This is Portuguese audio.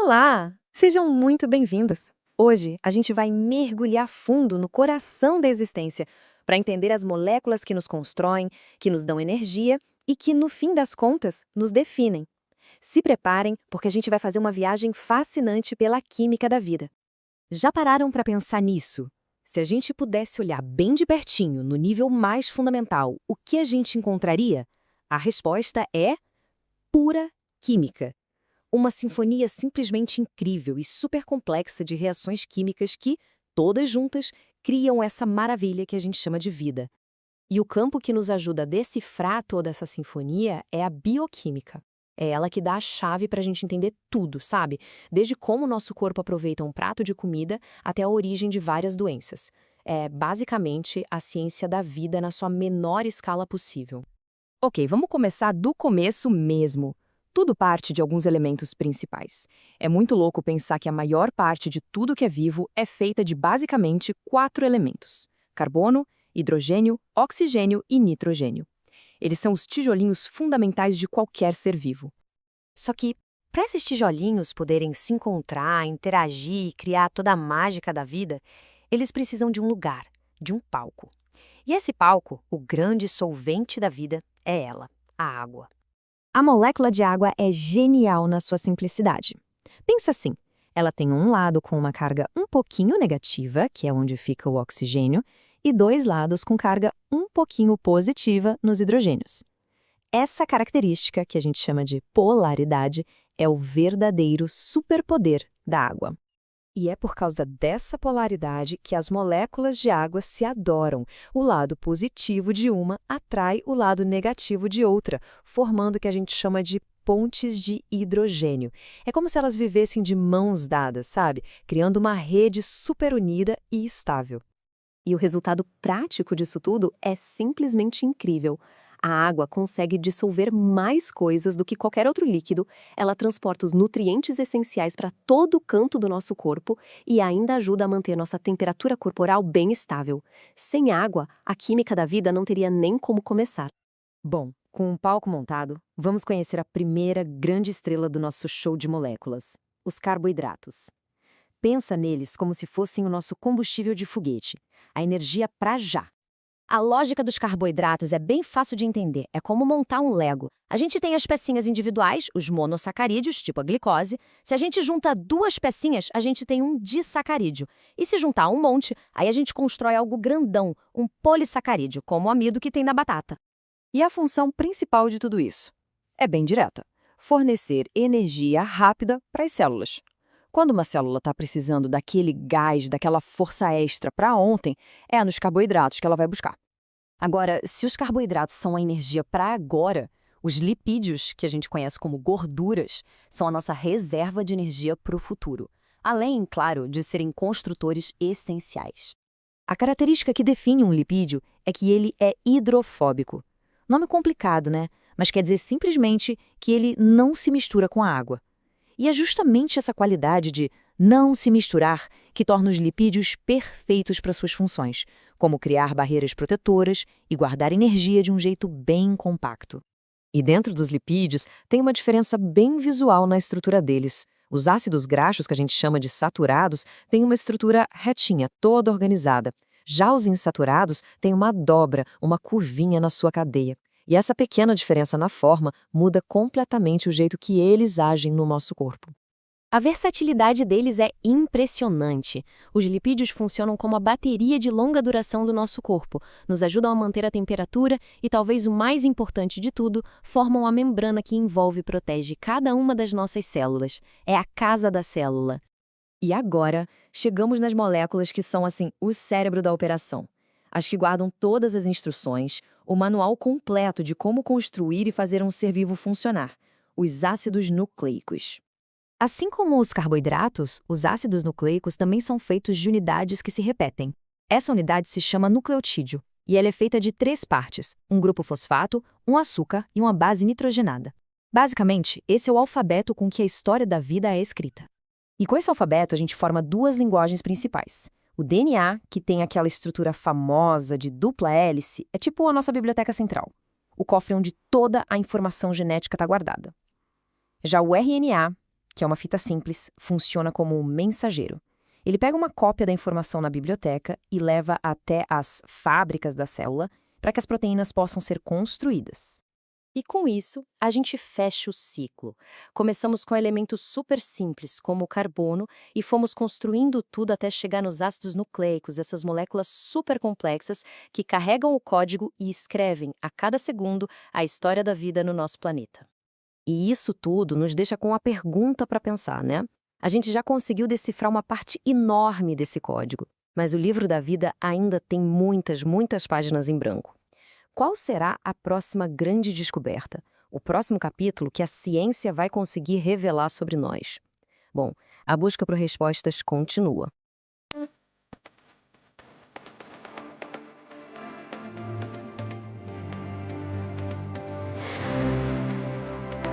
Olá! Sejam muito bem-vindos! Hoje a gente vai mergulhar fundo no coração da existência para entender as moléculas que nos constroem, que nos dão energia e que, no fim das contas, nos definem. Se preparem, porque a gente vai fazer uma viagem fascinante pela química da vida. Já pararam para pensar nisso? Se a gente pudesse olhar bem de pertinho, no nível mais fundamental, o que a gente encontraria? A resposta é pura química. Uma sinfonia simplesmente incrível e super complexa de reações químicas que, todas juntas, criam essa maravilha que a gente chama de vida. E o campo que nos ajuda a decifrar toda essa sinfonia é a bioquímica. É ela que dá a chave para a gente entender tudo, sabe? Desde como o nosso corpo aproveita um prato de comida até a origem de várias doenças. É basicamente a ciência da vida na sua menor escala possível. Ok, vamos começar do começo mesmo. Tudo parte de alguns elementos principais. É muito louco pensar que a maior parte de tudo que é vivo é feita de basicamente 4 elementos: carbono, hidrogênio, oxigênio e nitrogênio. Eles são os tijolinhos fundamentais de qualquer ser vivo. Só que, para esses tijolinhos poderem se encontrar, interagir e criar toda a mágica da vida, eles precisam de um lugar, de um palco. E esse palco, o grande solvente da vida, é ela, a água. A molécula de água é genial na sua simplicidade. Pensa assim, ela tem um lado com uma carga um pouquinho negativa, que é onde fica o oxigênio, e 2 lados com carga um pouquinho positiva nos hidrogênios. Essa característica, que a gente chama de polaridade, é o verdadeiro superpoder da água. E é por causa dessa polaridade que as moléculas de água se adoram. O lado positivo de uma atrai o lado negativo de outra, formando o que a gente chama de pontes de hidrogênio. É como se elas vivessem de mãos dadas, sabe? Criando uma rede super unida e estável. E o resultado prático disso tudo é simplesmente incrível. A água consegue dissolver mais coisas do que qualquer outro líquido, ela transporta os nutrientes essenciais para todo o canto do nosso corpo e ainda ajuda a manter nossa temperatura corporal bem estável. Sem água, a química da vida não teria nem como começar. Bom, com um palco montado, vamos conhecer a primeira grande estrela do nosso show de moléculas: os carboidratos. Pensa neles como se fossem o nosso combustível de foguete, a energia para já. A lógica dos carboidratos é bem fácil de entender, é como montar um Lego. A gente tem as pecinhas individuais, os monossacarídeos, tipo a glicose. Se a gente junta 2 pecinhas, a gente tem um disacarídeo. E se juntar um monte, aí a gente constrói algo grandão, um polissacarídeo, como o amido que tem na batata. E a função principal de tudo isso? É bem direta: fornecer energia rápida para as células. Quando uma célula está precisando daquele gás, daquela força extra para ontem, é nos carboidratos que ela vai buscar. Agora, se os carboidratos são a energia para agora, os lipídios, que a gente conhece como gorduras, são a nossa reserva de energia para o futuro, além, claro, de serem construtores essenciais. A característica que define um lipídio é que ele é hidrofóbico. Nome complicado, né? Mas quer dizer simplesmente que ele não se mistura com a água. E é justamente essa qualidade de não se misturar que torna os lipídios perfeitos para suas funções, como criar barreiras protetoras e guardar energia de um jeito bem compacto. E dentro dos lipídios tem uma diferença bem visual na estrutura deles. Os ácidos graxos, que a gente chama de saturados, têm uma estrutura retinha, toda organizada. Já os insaturados têm uma dobra, uma curvinha na sua cadeia. E essa pequena diferença na forma muda completamente o jeito que eles agem no nosso corpo. A versatilidade deles é impressionante. Os lipídios funcionam como a bateria de longa duração do nosso corpo, nos ajudam a manter a temperatura e, talvez o mais importante de tudo, formam a membrana que envolve e protege cada uma das nossas células. É a casa da célula. E agora, chegamos nas moléculas que são, assim, o cérebro da operação. As que guardam todas as instruções, o manual completo de como construir e fazer um ser vivo funcionar, os ácidos nucleicos. Assim como os carboidratos, os ácidos nucleicos também são feitos de unidades que se repetem. Essa unidade se chama nucleotídeo, e ela é feita de 3 partes, um grupo fosfato, um açúcar e uma base nitrogenada. Basicamente, esse é o alfabeto com que a história da vida é escrita. E com esse alfabeto a gente forma 2 linguagens principais. O DNA, que tem aquela estrutura famosa de dupla hélice, é tipo a nossa biblioteca central, o cofre onde toda a informação genética está guardada. Já o RNA, que é uma fita simples, funciona como um mensageiro. Ele pega uma cópia da informação na biblioteca e leva até as fábricas da célula para que as proteínas possam ser construídas. E com isso, a gente fecha o ciclo. Começamos com elementos super simples, como o carbono, e fomos construindo tudo até chegar nos ácidos nucleicos, essas moléculas super complexas que carregam o código e escrevem, a cada segundo, a história da vida no nosso planeta. E isso tudo nos deixa com uma pergunta para pensar, né? A gente já conseguiu decifrar uma parte enorme desse código, mas o livro da vida ainda tem muitas páginas em branco. Qual será a próxima grande descoberta? O próximo capítulo que a ciência vai conseguir revelar sobre nós? Bom, a busca por respostas continua.